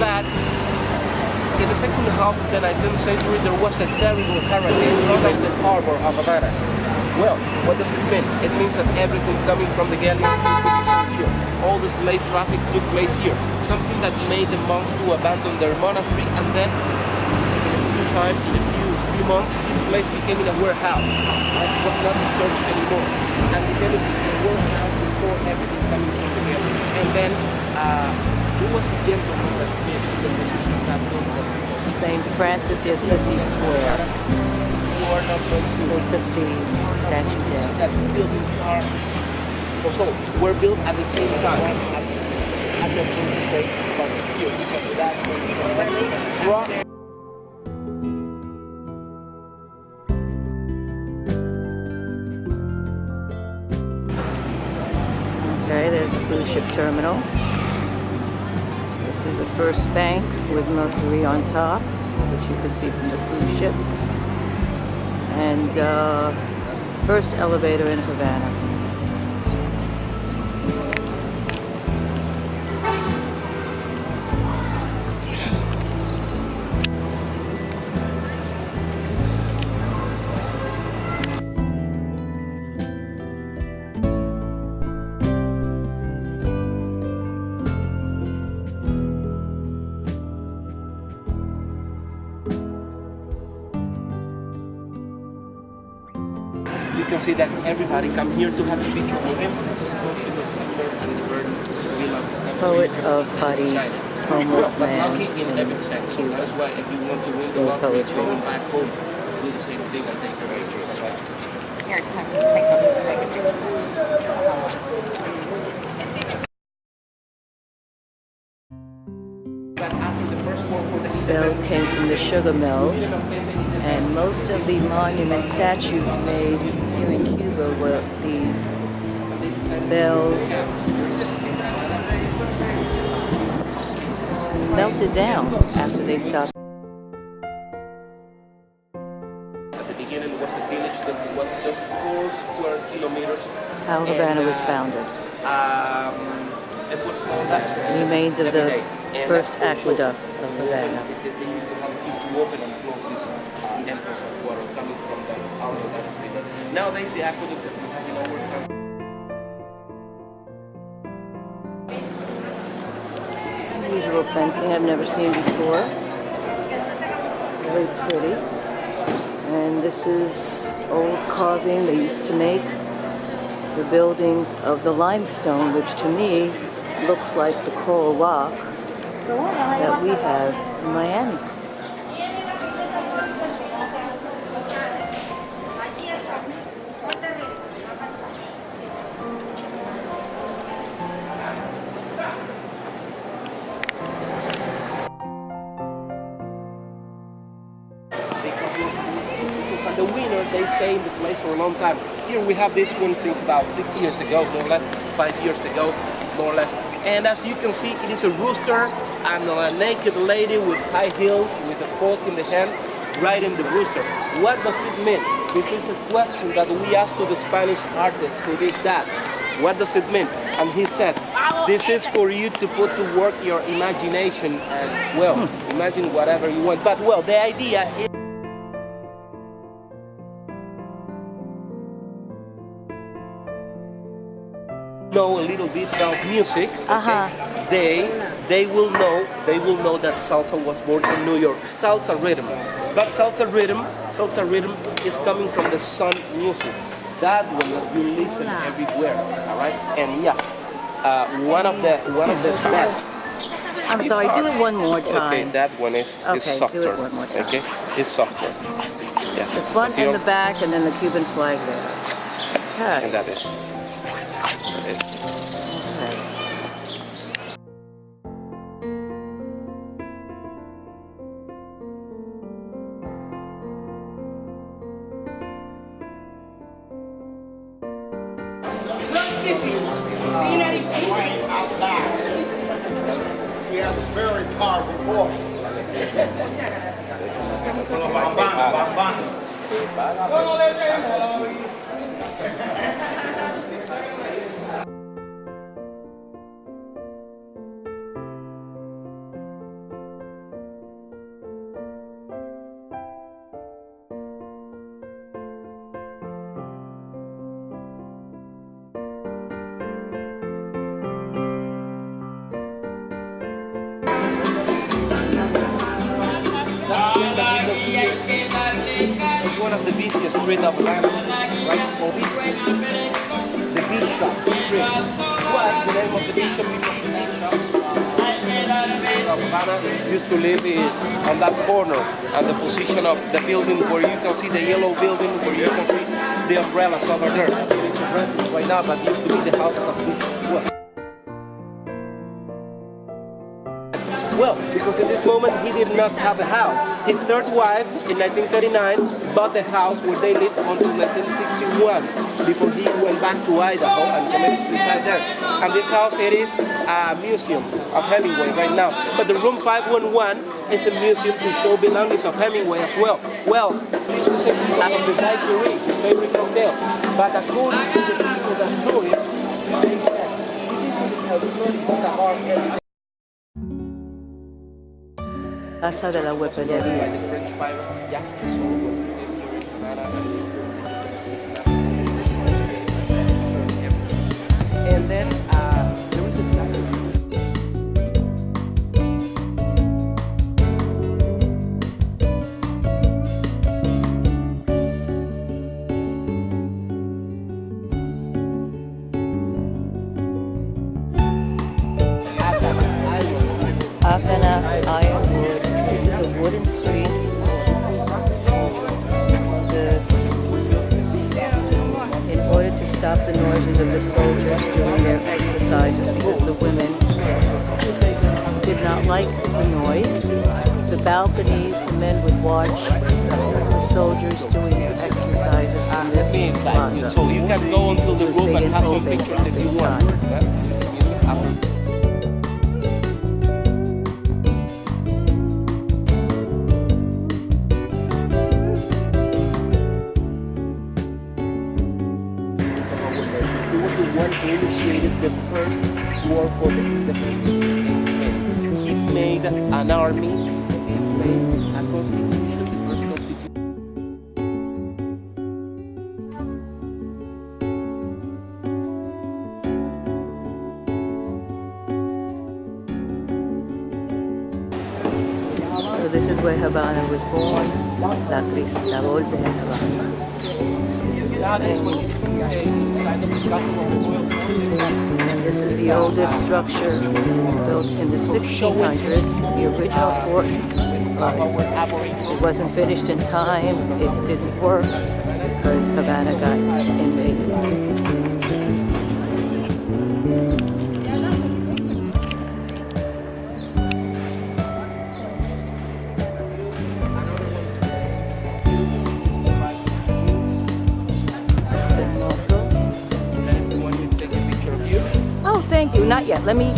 that in the second half of the 19th century there was a terrible hurricane flooding the harbor of Havana. Well, what does it mean? It means that everything coming from the galleys disappeared. All the slave traffic took place here, something that made the monks to abandon their monastery, and then in a few months, this place became a warehouse. It was not a church anymore, and became a warehouse before everything coming from the galleys. And then who was the gentleman that did the position of that building? St. Francis of Assisi Square. Or not going to They took the statue down. that buildings are also were built at the same time. I'm not going to say but here because that's rock. Okay, there's the cruise ship terminal. This is the first bank with Mercury on top, which you can see from the cruise ship. And first elevator in Havana. You can see that everybody come here to have a picture with him. And the bird Poet of Paris, homeless but man. lucky in every sense. So that's why if you want to win the lottery, going back home, do the same thing and take the pictures as well. Here, take a picture. But after the First World War, the Bells came from the sugar mills, and most of the monument statues made here in Cuba were these bells melted down after they stopped. At the beginning was a village that was just 4 square kilometers. How Havana was founded. It was founded Remains of every the day. And first that's also- aqueduct of Havana. They used to have to keep to open and close this Empress of water coming from the outlet that is bigger. Nowadays the aqueduct that we have in our country. Unusual fencing I've never seen before. Very pretty. And this is old carving they used to make. The buildings of the limestone, which to me looks like the coral rock that we have in Miami. And the winner, they stay in the place for a long time. Here we have this one since about 6 years ago, more or less, 5 years ago, more or less. And as you can see, it is a rooster and a naked lady with high heels with a fork in the hand riding the rooster. What does it mean? This is a question that we asked to the Spanish artist who did that. What does it mean? And he said, this is for you to put to work your imagination and, well, imagine whatever you want. But, well, the idea is know a little bit about music, okay? They will know that salsa was born in New York. Salsa rhythm, but salsa rhythm is coming from the sun music. That one that you listen everywhere, all right? And yes, one of the best. I'm sorry, do it one more time. Okay, that one is softer. Do it one more time. Okay, it's softer. Yeah. The front and the back, and then the Cuban flag there. Okay. And that is. He has a very powerful voice. street of Havana, right? Or this street, the beach shop street. What the name of the beach shop? Because the beach shop of Havana used to live is on that corner, and the position of the building where you can see the yellow building, where you can see the umbrellas over there. It's a rent right now, but used to be the house of this as well. Well, because in this moment he did not have a house. His third wife in 1939 bought the house where they lived until 1961 before he went back to Idaho and committed suicide there. And this house, it is a museum of Hemingway right now. But the room 511 is a museum to show belongings of Hemingway as well. Well, this was a piece of the Valkyrie, his favorite cocktail. But according to the people that know it, they said, this is a hard area. Casa de la Huepenería. By the French pirates, Jack the Sword, and then there is a Havana Ironwood. This is a wooden street. In order to stop the noises of the soldiers doing their exercises, because the women did not like the noise, the balconies, the men would watch the soldiers doing their exercises in this plaza. So you can go onto the roof and have some Open pictures if this you want. time. This is the music after. He was the one who initiated the first war for the independence against Spain. He made an army against Spain, a constitution, the first constitution. So this is where Havana was born, La Cristóbal de Havana. That is what you see inside of the castle of the royal forces. And this is the oldest structure built in the 1600s, the original fort. It wasn't finished in time, it didn't work because Havana got invaded. Oh, thank you. Not yet. Let me.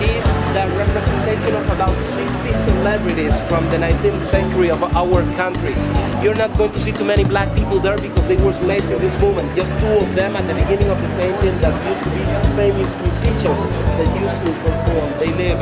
Is the representation of about 60 celebrities from the 19th century of our country. You're not going to see too many black people there because they were slaves in this movement. Just two of them at the beginning of the painting that used to be famous musicians that used to perform. They live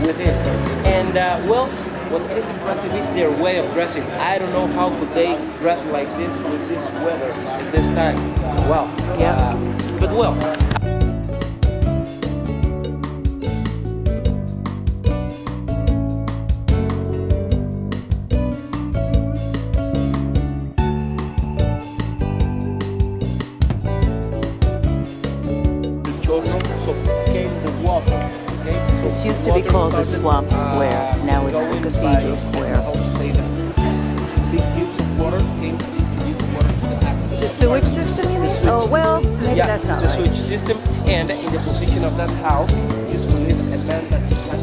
with it. And well, what is impressive is their way of dressing. I don't know how could they dress like this with this weather at this time. Wow. Yeah. But well. This used to be called the Swamp Square. Now it's the Cathedral Square. The sewage system, you mean? Oh, well, maybe Yeah, that's not the right. switch system, and in the position of that house used to live a man that had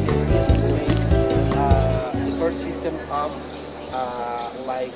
the first system of like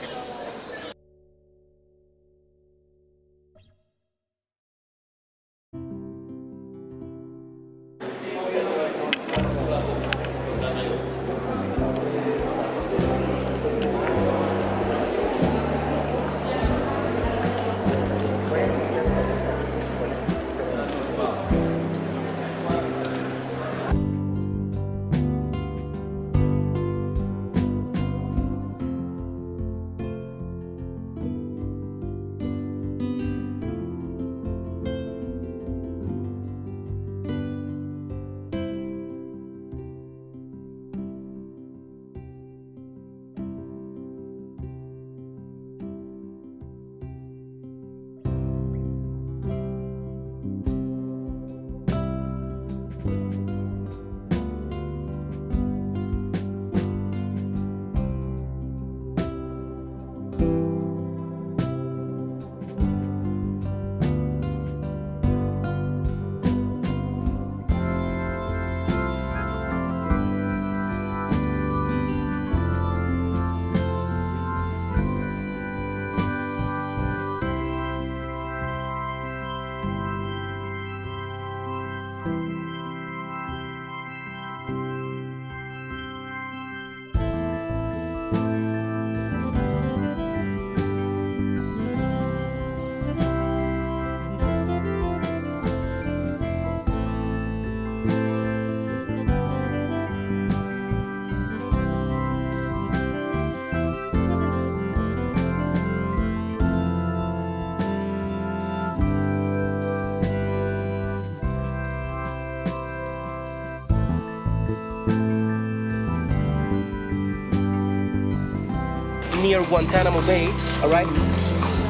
near Guantanamo Bay, all right?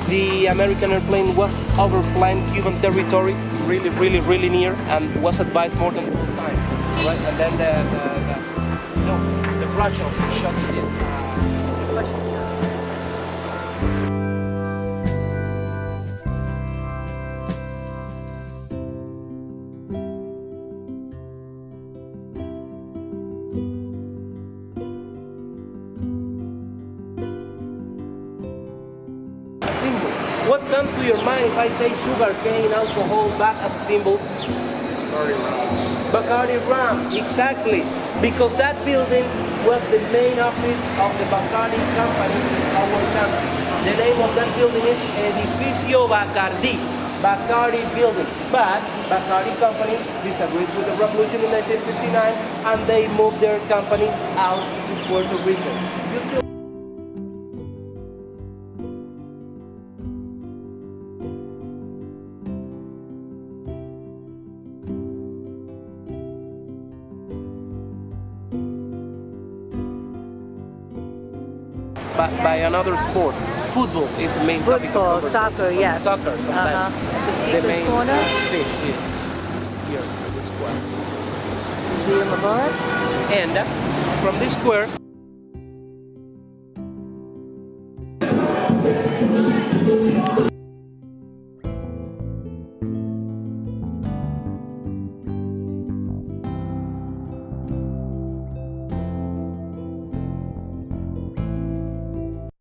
The American airplane was overflying Cuban territory, really near, and was advised more than 4 times, right? And then the Russians shot this. Symbol. What comes to your mind if I say sugar cane, alcohol, back as a symbol? Bacardi rum, exactly. Because that building was the main office of the Bacardi company in our country. The name of that building is Edificio Bacardi, Bacardi building. But Bacardi company disagreed with the revolution in 1959 and they moved their company out to Puerto Rico. You still by another sport. Football is the main topic of Football, conversation. soccer, yes. Soccer sometimes. It's a The speaker's main corner. fish is here in the square. Museum of Art. And from this square